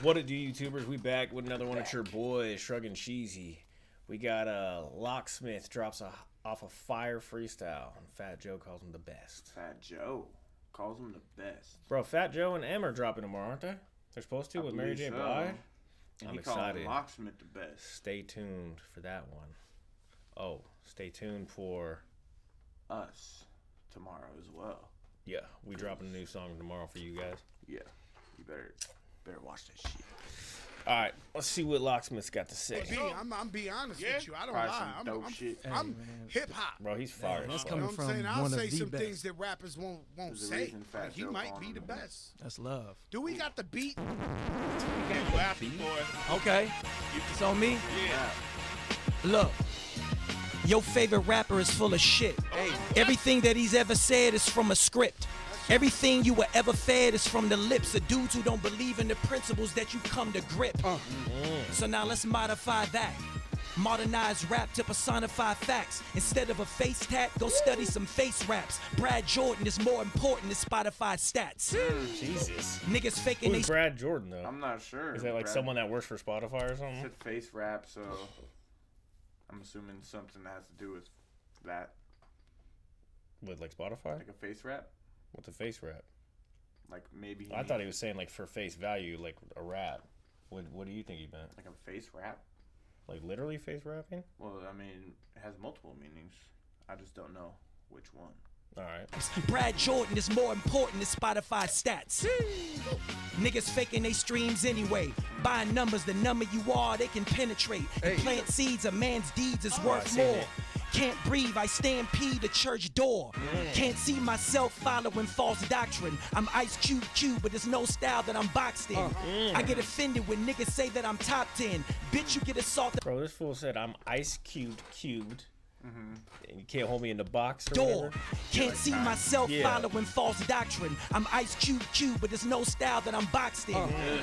What it do, YouTubers? We back with another one of your boys, Shruggin' Cheesy. We got Locksmith drops off a fire freestyle, and Fat Joe calls him the best. Fat Joe calls him the best. Bro, Fat Joe and M are dropping tomorrow, aren't they? They're supposed to with Mary J. Blige. I'm excited. Locksmith the best. Stay tuned for that one. Oh, stay tuned for us tomorrow as well. Yeah, we dropping a new song tomorrow for you guys. Yeah, you better watch that shit. All right, let's see what Locksmith's got to say. Hey, I'm be honest with you. I don't lie. I'm hip hop. Bro, he's fire. That's You coming know what I'm from saying? I'll one of say the some best. things that rappers won't say. Like, he might be the best. That's love. Do we got the beat? Okay, it's on me. Yeah. Look, your favorite rapper is full of shit. Everything that he's ever said is from a script. Everything you were ever fed is from the lips of dudes who don't believe in the principles that you come to grip. So now let's modify that. Modernize rap to personify facts. Instead of a face tat, go study some face raps. Brad Jordan is more important than Spotify stats. Jesus. Niggas faking Who's they Brad Jordan, though? I'm not sure. Is that like Brad someone that works for Spotify or something? said face rap, so I'm assuming something that has to do with that. With like Spotify? Like a face rap? What's a face rap? Like maybe I thought he was saying like for face value, like a rap. What do you think he meant? like a face rap? Like literally face rapping? Well, I mean, it has multiple meanings. I just don't know which one. All right. Brad Jordan is more important than Spotify stats. Niggas faking they streams anyway. Buying numbers, the number you are, they can penetrate. And plant seeds, a man's deeds is I worth seen more. it. Can't breathe, I stampede the church door. Can't see myself following false doctrine. I'm Ice Cube, but there's no style that I'm boxed in. I get offended when niggas say that I'm top 10. Bitch, you get assaulted. Bro, this fool said I'm ice cubed. And you can't hold me in the box or Door. whatever. Can't see myself Yeah. following false doctrine. I'm Ice Cube, but there's no style that I'm boxed in.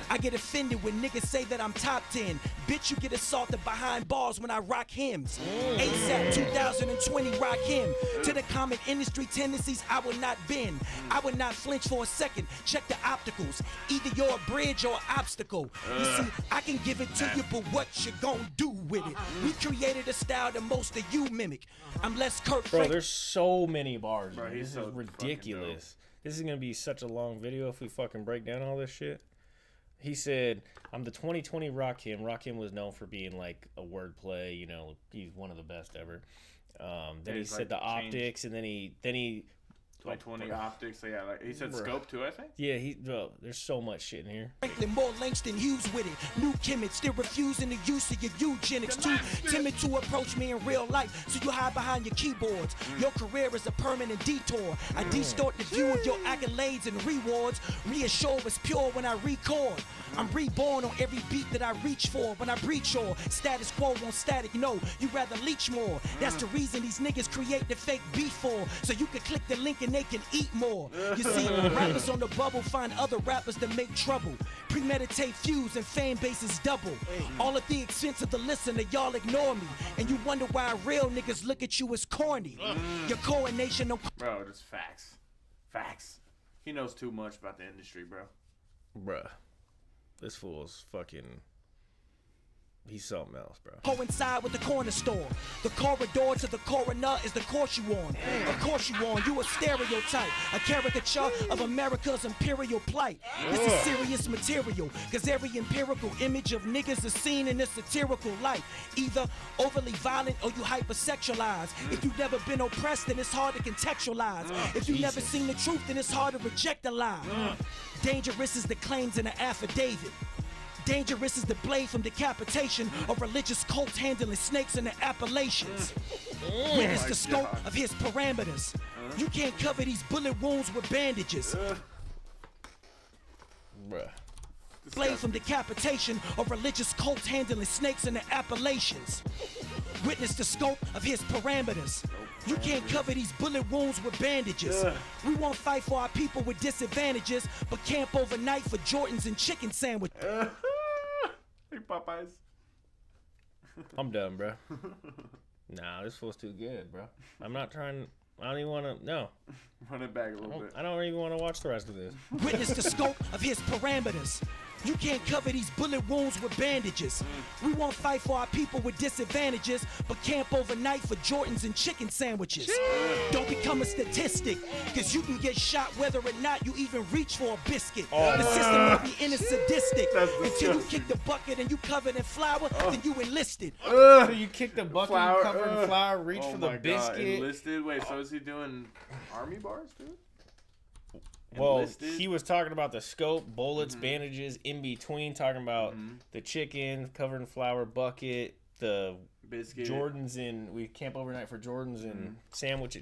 I get offended when niggas say that I'm top 10. Bitch, you get assaulted behind bars when I rock hymns. ASAP 2020 rock him. To the common industry tendencies, I will not bend. I would not flinch for a second. Check the opticals. Either you're a bridge or an obstacle. You see, I can give it to you, but what you gonna do with it? We created a style that most of you mimic. I'm less Kurt Bro, Frank. there's so many bars. Bro, Man. he's This so is fucking ridiculous. This is gonna be such a long video if we fucking break down all this shit. He said, "I'm the 2020 Rakim." Rakim was known for being like a wordplay. You know, he's one of the best ever. Then he he's, said like, the changed. optics, and then he 2020 optics. So yeah, like he said Bruh. scope too, I think. yeah, bro, there's so much shit in here. Franklin, more Langston Hughes with it. New Kemet, still refusing the use of your eugenics. Too timid to approach me in real life, so you hide behind your keyboards. Your career is a permanent detour. I distort the view of your accolades and rewards. Reassure is pure when I record. I'm reborn on every beat that I reach for. When I breach or status quo on static, no, you rather leech more. That's the reason these niggas create the fake beef for, so you can click the link and they can eat more. You see, rappers on the bubble find other rappers that make trouble. Premeditate fuse and fan bases double. All at the expense of the listener, y'all ignore me. And you wonder why real niggas look at you as corny. Your coronation on Bro, just facts. Facts. He knows too much about the industry, bro. Bruh, this fool's fucking. He's something else, bro. coincide with the corner store. The corridor to the coroner is the course you on. Of course you on. You a stereotype, a caricature of America's imperial plight. This is serious material, cause every empirical image of niggas is seen in a satirical light. Either overly violent or you hypersexualize. If you've never been oppressed, then it's hard to contextualize. If you've never seen the truth, then it's hard to reject a lie. Dangerous is the claims in an affidavit. Dangerous is the blade from decapitation of religious cults handling snakes in the Appalachians. Witness the scope of his parameters. You can't cover these bullet wounds with bandages. Bruh. Blade from decapitation of religious cults handling snakes in the Appalachians. Witness the scope of his parameters. You can't cover these bullet wounds with bandages. We won't fight for our people with disadvantages, but camp overnight for Jordans and chicken sandwiches. Hey, Popeyes. I'm done, bro. Nah, this fool's too good, bro. I'm not trying. I don't even want to. No, Run it back a little bit. I don't even want to watch the rest of this. Witness the scope of his parameters. You can't cover these bullet wounds with bandages. We won't fight for our people with disadvantages, but camp overnight for Jordans and chicken sandwiches. Don't become a statistic, cause you can get shot whether or not you even reach for a biscuit. The system will be in a sadistic. Until you kick the bucket and you covered in flour, then you enlisted. So you kick the bucket, you cover in flour, reach for the biscuit. Enlisted? Wait, so is he doing army bars, dude? Well, he was talking about the scope, bullets, bandages, in between, talking about the chicken, covered in flour, bucket, the biscuit. Jordans, and we camp overnight for Jordans and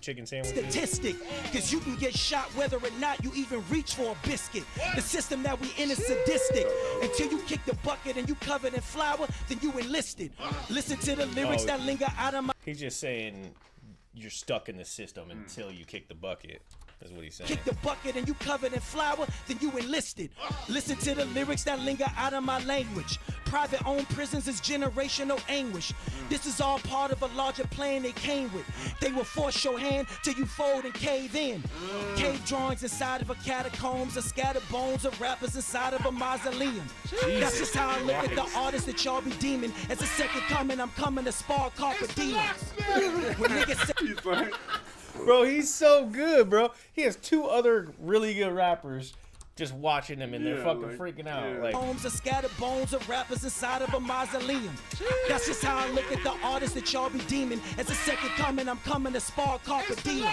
chicken sandwiches. Statistic, cause you can get shot whether or not you even reach for a biscuit. The system that we in is sadistic. Until you kick the bucket and you covered in flour, then you enlisted. Listen to the lyrics that linger out of my... He's just saying you're stuck in the system until you kick the bucket. That's what he's saying. Kick the bucket and you covered in flour, then you enlisted. Listen to the lyrics that linger out of my language. Private-owned prisons is generational anguish. This is all part of a larger plan they came with. They will force your hand till you fold and cave in. Cave drawings inside of a catacombs, or scattered bones of rappers inside of a mausoleum. That's just how I look at the artists that y'all be deeming. As a second coming, I'm coming to spar carpet demon. When niggas say... Bro, he's so good, bro. He has two other really good rappers just watching him, and they're fucking freaking out. Like, homes are scattered bones of rappers inside of a mausoleum. That's just how I look at the artists that y'all be deeming. As a second coming, I'm coming to spar carpet demon.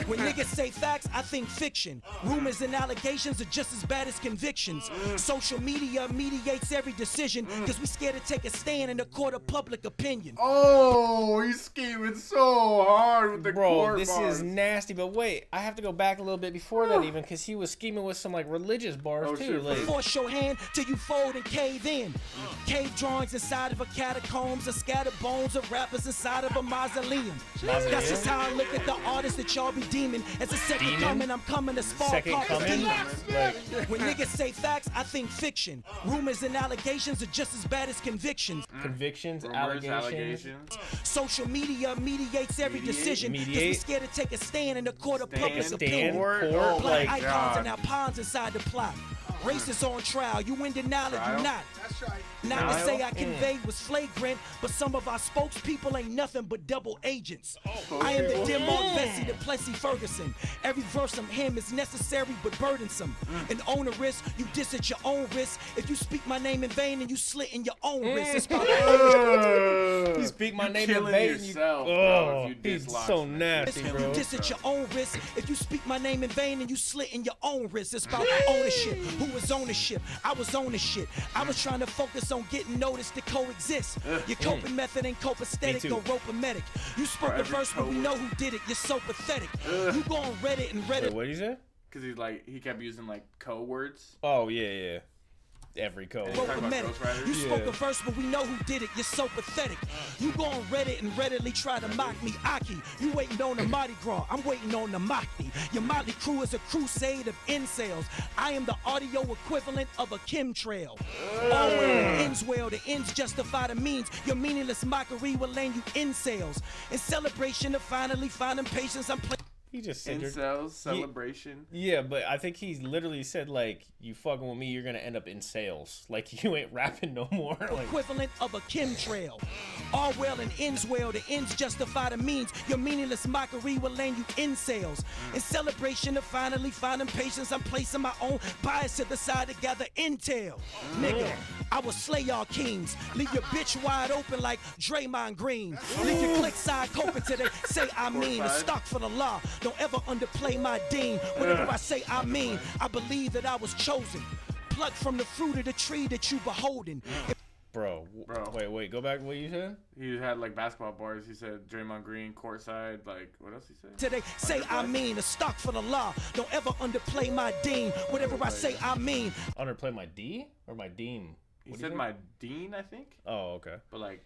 When niggas say facts, I think fiction. Rumors and allegations are just as bad as convictions. Social media mediates every decision, cause we scared to take a stand in the court of public opinion. Oh, he's scheming so hard with the court this bars. is nasty. But wait, I have to go back a little bit before that even, cause he was scheming with some like religious bars too. Like, force your hand till you fold and cave in. Cave drawings inside of a catacombs, or scattered bones of rappers inside of a mausoleum. That's just how I look at the artists that y'all be deeming. As a second coming, I'm coming to spar carpet demon. When niggas say facts, I think fiction. Rumors and allegations are just as bad as convictions. Convictions, Rumors, allegations. Social media mediates every decision, cause we scared to take a stand in the court of public opinion. Black icons and our pawns inside the plot. Racists on trial, you in denial or you not. That's right. Not to say I conveyed was flagrant, but some of our spokespeople ain't nothing but double agents. I am the dim old Bessie, the Plessy Ferguson. Every verse from him is necessary but burdensome. And onerous, you diss at your own risk. If you speak my name in vain and you slit in your own wrist, it's about you speak my name in vain, he's so nasty, bro. You diss at your own risk. If you speak my name in vain and you slit in your own wrist, it's about ownership. Who was ownership? I was ownership. I was trying to focus on getting noticed to coexist. Your coping method ain't copacetic or ropometic. You spoke the verse, but we know who did it. You're so pathetic. You go on Reddit and Reddit. Wait, what did he say? Because he kept using like code words. Oh yeah. Every code. You spoke a verse, but we know who did it. You're so pathetic. You go on Reddit and readily try to mock me. Aki, you waiting on the Mardi Gras. I'm waiting on the mock me. Your motley crew is a crusade of incels. I am the audio equivalent of a chemtrail. All well ends well. The ends justify the means. Your meaningless mockery will land you incels. In celebration of finally finding patience, I'm playing. He just said incels celebration. Yeah, but I think he literally said like, "You fucking with me, you're gonna end up in sales. Like you ain't rapping no more." Like, equivalent of a chemtrail. All well and ends well. The ends justify the means. Your meaningless mockery will land you incels. In celebration of finally finding patience, I'm placing my own bias to the side to gather intel. Nigga, I will slay y'all kings. Leave your bitch wide open like Draymond Green. Leave your click side open till they say I mean. A stock for the law. Don't ever underplay my dean. Whatever I say, I mean. I believe that I was chosen. Plucked from the fruit of the tree that you beholding. Bro. Wait, go back to what you said? He had like basketball bars. He said Draymond Green, courtside, like, what else he said? Today, say I mean. A stock for the law. Don't ever underplay my dean. Whatever I say, I mean. Underplay my D or my deem? He said my dean, I think. Oh, okay. But like,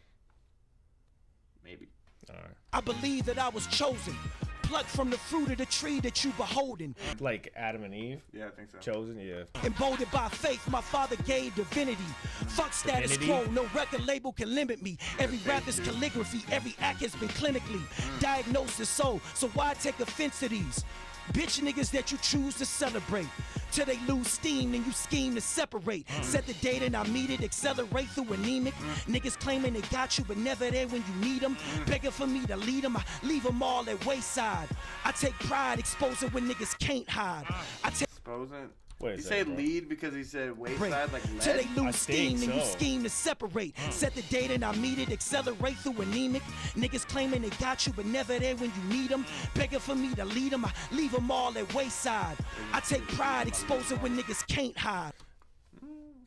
maybe. All right. I believe that I was chosen. Plucked from the fruit of the tree that you beholding. Like Adam and Eve? Yeah, I think so. Chosen, yeah. Emboldened by faith, my father gave divinity. Fuck status quo, no record label can limit me. Every rap is calligraphy, every act has been clinically diagnosed as so why take offense to these bitch niggas that you choose to celebrate? till they lose steam, then you scheme to separate. Set the date and I meet it, accelerate through anemic. Niggas claiming they got you, but never there when you need them. Begging for me to lead them, I leave them all at wayside. I take pride exposing when niggas can't hide. Exposing? Wait, you say lead because he said wayside like lead? Till they lose steam, then you scheme to separate. Set the date and I meet it, accelerate through anemic. Niggas claiming they got you, but never there when you need them. Begging for me to lead them, I leave them all at wayside. I take pride exposing when niggas can't hide.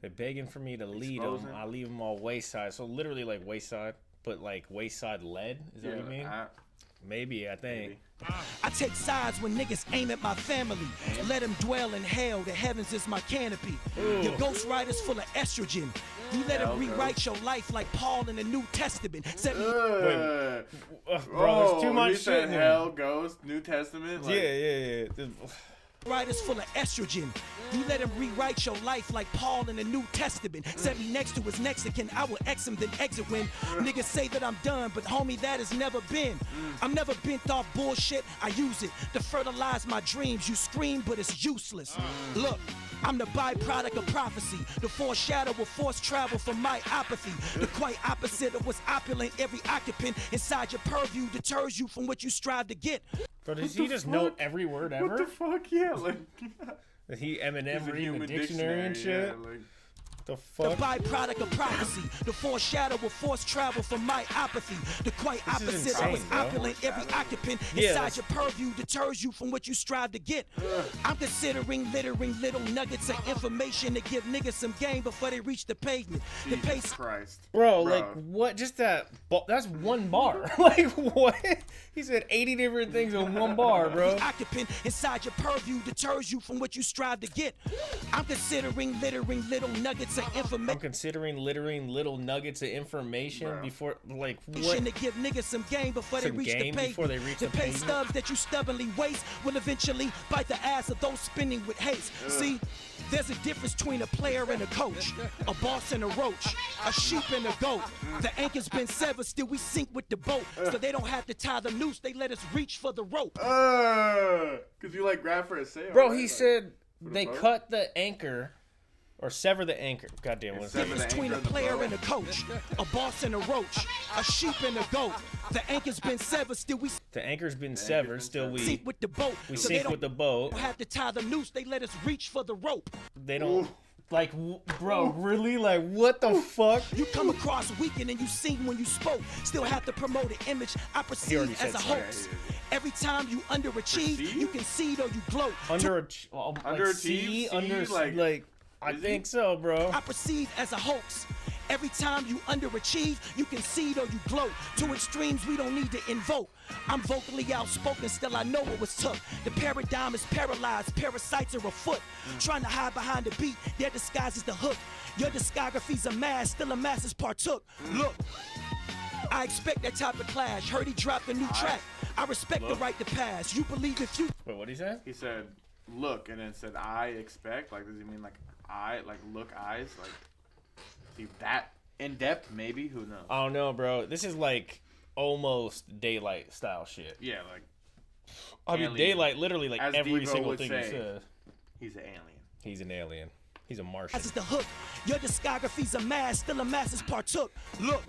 They're begging for me to lead them. I leave them all wayside. So literally like wayside, but like wayside lead. Is that what you mean? Maybe, I think. Maybe. I take sides when niggas aim at my family. Let them dwell in hell. The heavens is my canopy. Your ghostwriter's full of estrogen. You let him rewrite your life like Paul in the New Testament. Bro, there's too much shit in here. Hell, ghost, New Testament. Like, yeah. Writers full of estrogen. You let him rewrite your life like Paul in the New Testament. Set me next to his Mexican, I will X him then exit when niggas say that I'm done, but homie, that has never been. I'm never bent off bullshit, I use it to fertilize my dreams. You scream, but it's useless. Look, I'm the byproduct of prophecy, the foreshadow of forced travel from my apathy. The quite opposite of what's opulent. Every occupant inside your purview deters you from what you strive to get. Bro, does he just know every word ever? What the fuck? Yeah, like... He Eminem reading the dictionary and shit? Yeah, like... The fuck? The byproduct of prophecy, the foreshadow of forced travel from my apathy. The quite opposite of what's opulent. Every occupant inside your purview deters you from what you strive to get. I'm considering littering little nuggets of information to give niggas some game before they reach the pavement. The pace, Christ. Bro, like what? Just that? That's one bar. Like what? He said 80 different things in one bar, bro. The occupant inside your purview deters you from what you strive to get. I'm considering littering little nuggets of information. I'm considering littering little nuggets of information before, like, what? To give niggas some game before they reach the pavement. The pay stubs that you stubbornly waste will eventually bite the ass of those spinning with haste. See, there's a difference between a player and a coach, a boss and a roach, a sheep and a goat. The anchor's been severed, still we sink with the boat, so they don't have to tie the noose. They let us reach for the rope. Cause you like grab for a sail. Bro, he said they cut the anchor. Or sever the anchor. Goddamn, what's that? Difference between a player and a coach, a boss and a roach, a sheep and a goat. The anchor's been severed, still we. The anchor's been severed, still we. Sink with the boat. We sink with the boat. Don't have to tie the noose. They let us reach for the rope. They don't. Like, bro, really? Like, what the fuck? You come across weakened and you sing when you spoke. Still have to promote an image I perceive as a hoax. Every time you underachieve, you concede or you gloat. Underachieve? Like I think so, bro. I perceive as a hoax. Every time you underachieve, you concede or you gloat. To extremes we don't need to invoke. I'm vocally outspoken, still I know what was took. The paradigm is paralyzed, parasites are afoot. Trying to hide behind the beat, their disguise is the hook. Your discography's a mask, still a masses partook. Look, I expect that type of clash. Heard he dropped a new track. I respect the right to pass. You believe if you... Wait, what'd he say? He said, look, and then said, I expect. Like, does he mean like I, like look eyes? Like, see that in depth? Maybe, who knows? I don't know, bro. This is like almost Daylight style shit. Yeah, like. I mean, Daylight literally like as every Devo single would thing say, he says. He's an alien. He's an alien. He's a Martian. That's the hook. Your discography's a mask, still a masses partook. Look,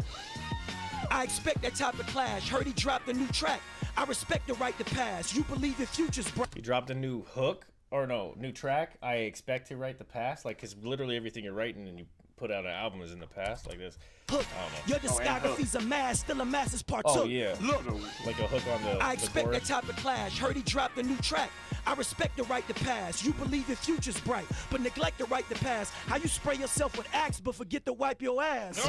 I expect that type of clash. Heard he dropped a new track. I respect the right to pass. You believe your future's bright. He dropped a new hook. Or no, new track. I expect to write the past, like, cause literally everything you're writing and you put out an album is in the past, like this. Hook. Your discography's a mask, still a masses partook. Oh yeah. Look, like a hook on the. I expect chorus. that type of clash. Heard he dropped a new track. I respect the right to pass. You believe your future's bright, but neglect the right to pass. How you spray yourself with Axe, but forget to wipe your ass.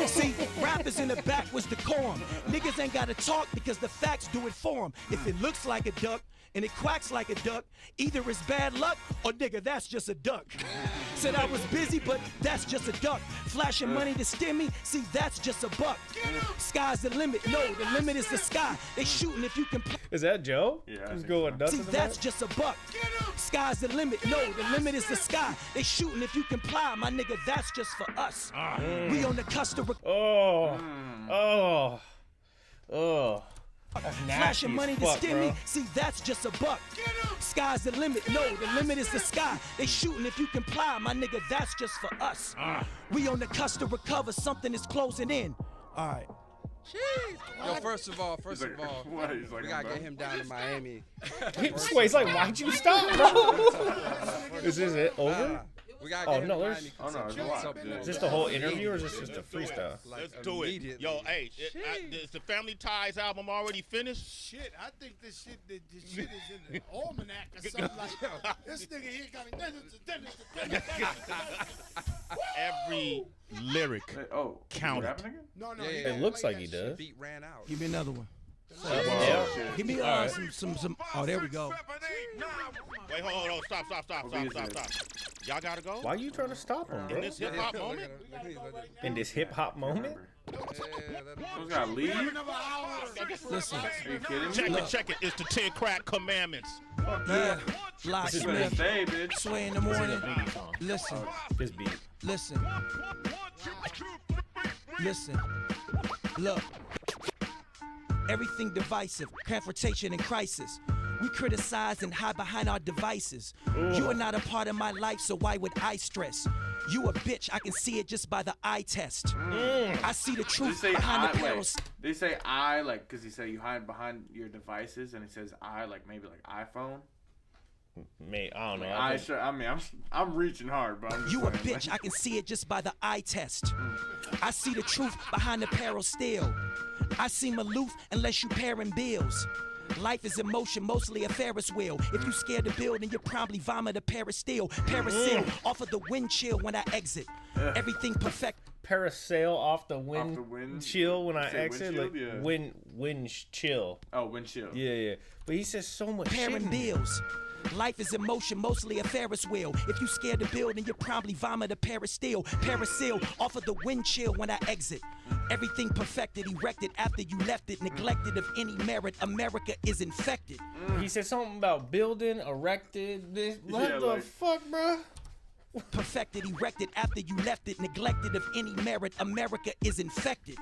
See, rappers in the back was decorum. Niggas ain't gotta talk because the facts do it for them. If it looks like a duck and it quacks like a duck, either it's bad luck or nigga, that's just a duck. Said I was busy, but that's just a duck. Flashing money to steer me, see, that's just a buck. Sky's the limit, no, the limit is the sky. They shooting if you can play. Is that Joe? Yeah. Who's going nuts? See, that's just a buck. Sky's the limit, no, the limit is the sky. They shooting if you comply, my nigga, that's just for us. We on the cusp of... Flashing money to stim me, see that's just a buck. Sky's the limit, no, the limit is the sky. They shooting if you comply, my nigga, that's just for us. We on the cusp to recover, something is closing in. All right. Jeez. Yo, first of all, we gotta get him down to Miami. He's like, why'd you stop, bro? Is it over? We gotta get him to there's. Miami. Oh, no, there's a lot. Is this the whole interview or is this just a freestyle? Let's do it. Yo, hey, is the Family Ties album already finished? Shit, I think this shit is in the almanac or something like that. This nigga here got me. Every lyric counted. No, It looks like he does. Beat ran out. Give me another one. Yeah. Give me some. Oh, there we go. Wait, hold on. Stop. Y'all gotta go? Why are you trying to stop him, bro? In this hip hop moment? In this hip hop moment? Who's gotta leave? Listen. Are you kidding me? Check it. It's the 10 Crack Commandments. Yeah. Locksmith. Stay, bitch. Sway in the morning. Listen. This beat. Listen. Look. Everything divisive, confrontation and crisis. We criticize and hide behind our devices. You are not a part of my life, so why would I stress? You a bitch, I can see it just by the eye test. I see the truth behind the perils. They say I, like, because he said you hide behind your devices, and he says I, like, maybe like iPhone. I don't know. I'm reaching hard, bro. You a bitch, I can see it just by the eye test. I see the truth behind the peril still. I seem aloof unless you pairing bills. Life is emotion, mostly a Ferris wheel. If you scared to build, then you probably vomit a parasail off of the wind chill when I exit. Everything perfect. Parasail off the wind chill when I exit, like wind chill. Oh, wind chill. Yeah. But he says so much shit. Pairing bills. Life is emotion, mostly a Ferris wheel. If you scared to build, then you probably vomit a parasail off of the wind chill when I exit. Everything perfected, erected after you left it, neglected of any merit. America is infected. He said something about building, erected. What the fuck, bro? Perfected, erected after you left it, neglected of any merit. America is infected.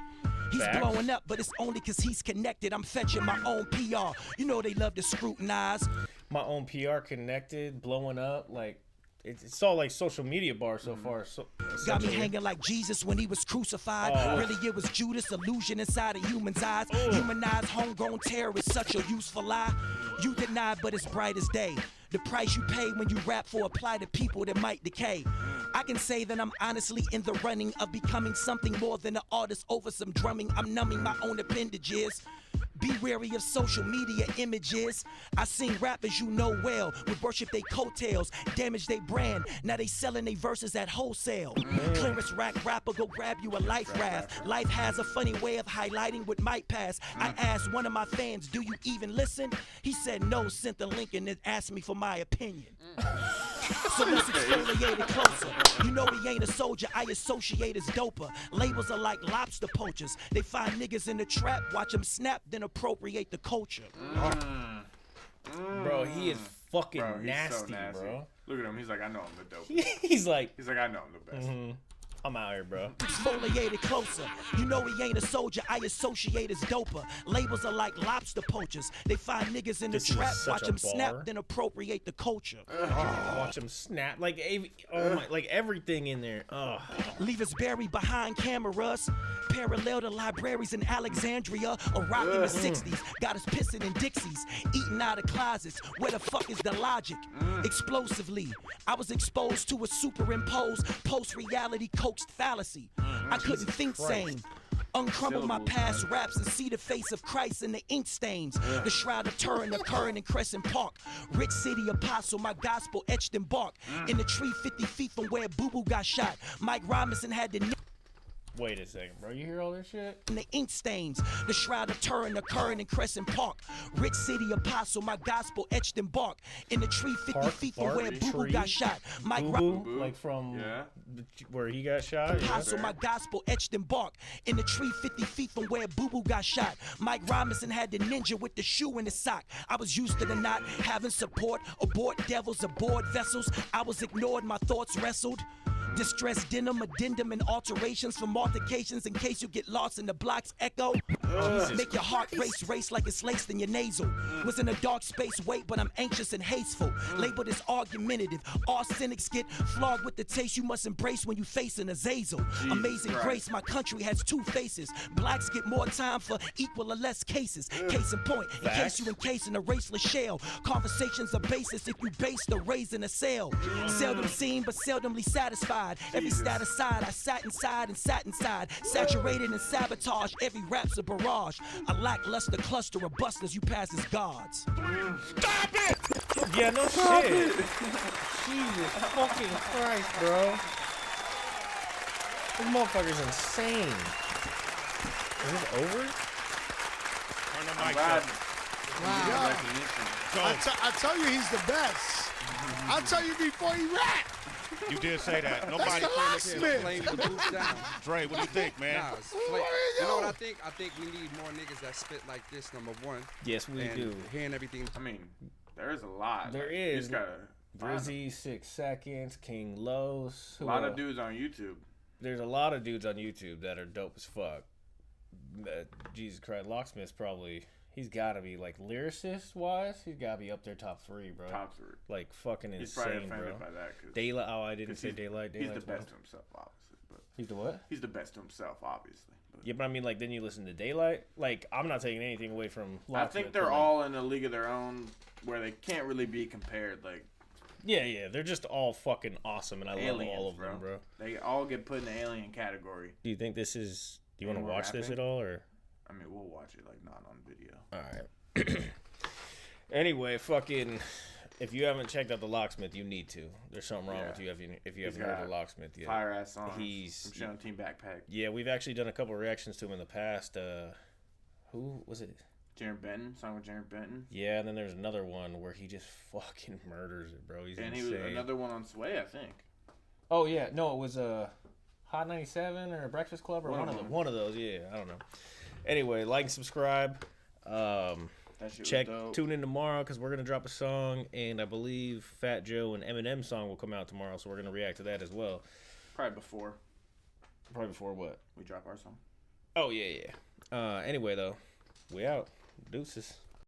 He's blowing up, but it's only cause he's connected. I'm fetching my own PR. You know they love to scrutinize. My own PR connected, blowing up, like it's all like social media bars so far. So, got me hanging like Jesus when he was crucified. Really, it was Judas, illusion inside a human's eyes. Humanized, homegrown terror is such a useful lie. You deny, but it's bright as day. The price you pay when you rap for apply to people that might decay. I can say that I'm honestly in the running of becoming something more than an artist over some drumming. I'm numbing my own appendages. Be wary of social media images. I seen rappers you know well would worship they coattails, damage they brand. Now they selling they verses at wholesale. Clearance rack rapper go grab you a life raft. Life has a funny way of highlighting what might pass. I asked one of my fans, do you even listen? He said no, sent the link and then asked me for my opinion. So let's exfoliate it closer. You know he ain't a soldier, I associate as doper. Labels are like lobster poachers. They find niggas in the trap, watch them snap, then appropriate the culture. Bro, he is fucking nasty, so nasty, bro. Look at him, he's like, I know I'm the dope. he's like, I know I'm the best. I'm out here, bro. Exfoliate it closer. You know he ain't a soldier, I associate as doper. Labels are like lobster poachers. They find niggas in the trap, watch them snap, then appropriate the culture. Watch them snap, like like everything in there. Leave us buried behind cameras, parallel to libraries in Alexandria or rock in the 60s. Got us pissing in Dixies, eating out of closets. Where the fuck is the logic? Explosively, I was exposed to a superimposed post-reality coaxed fallacy. I couldn't think sane. Uncrumble my past raps and see the face of Christ in the ink stains. The shroud of Turin occurring in Crescent Park. Rich city apostle, my gospel etched in bark. In the tree 50 feet from where Boo Boo got shot. Mike Robinson had the Wait a second, bro. You hear all this shit? And the ink stains, the shroud of Turin occurring in Crescent Park. Rich city apostle, my gospel etched in bark. In the tree 50 feet from where Boo Boo got shot. Mike Robinson, like from where he got shot. Apostle, my gospel etched in bark. In the tree 50 feet from where Boo Boo got shot. Mike Robinson had the ninja with the shoe in his sock. I was used to the not having support. Abort devils, aboard vessels. I was ignored, my thoughts wrestled. Distress denim, addendum, and alterations from altercations in case you get lost in the block's echo. Make your heart race like it's laced in your nasal. Was in a dark space, wait, but I'm anxious and hasteful. Labeled as argumentative. All cynics get flogged with the taste you must embrace when you face an Azazel. Amazing grace, my country has two faces. Blacks get more time for equal or less cases. Case in point, in case you encase in a raceless shell. Conversations are basis if you base the raise in a sale. Seldom seen, but seldomly satisfied. Every status side, I sat inside and sat inside. Saturated and sabotage, every rap's a barrage. A lackluster cluster of busters you pass as gods. Stop it! Yeah, no shit. Jesus fucking Christ, bro. This motherfucker's insane. Is this over? Turn the mic Glad. up. Wow. So, I tell you, he's the best. I'll tell you before he rap. you did say that. That's Nobody. the locksmith. Flame the booth down. Dre, what do you think, man? Nah, it's flame. You know what I think? I think we need more niggas that spit like this, number one. Yes, we and do. hearing everything. I mean, there is a lot. There You is. just gotta find them. Drizzy, 6 Seconds, King Los. A lot of dudes on YouTube. There's a lot of dudes on YouTube that are dope as fuck. Jesus Christ, Locksmith's probably, he's got to be like lyricist wise, he's got to be up there top 3, bro. Top 3. Like fucking He's probably insane, offended bro. by that. Cause, Daylight. Oh, I didn't 'cause say he's- Daylight. He's the Daylight's best one. to himself, obviously. But He's the what? he's the best to himself, obviously. But Yeah, but I mean, like, then you listen to Daylight. Like, I'm not taking anything away from I Locksmith. think but, they're like, all in a league of their own where they can't really be compared. Like Yeah, they're just all fucking awesome, and I aliens, love all of them, bro. They all get put in the alien category. Do you think this is? Do you want to Anyone watch this rapping? at all, or? I mean, we'll watch it like not on video. All right. Anyway, fucking, if you haven't checked out the Locksmith, you need to. There's something wrong Yeah. with you if you He's haven't heard got of Locksmith yet. Fire ass songs. He's- from Showing Team Backpack. Yeah, we've actually done a couple reactions to him in the past. Who was it? Jared Benton, song with Jared Benton. Yeah, and then there's another one where he just fucking murders it, bro. He's And insane. he was another one on Sway, I think. Oh yeah, no, it was Hot 97 or Breakfast Club or One one of of them. them. One of those, yeah. I don't know. Anyway, like and subscribe. That shit Check, was dope. tune in tomorrow because we're gonna drop a song, and I believe Fat Joe and Eminem song will come out tomorrow, so we're gonna react to that as well. Probably before Probably before what? we drop our song. Oh yeah. Anyway though, we out. Deuces.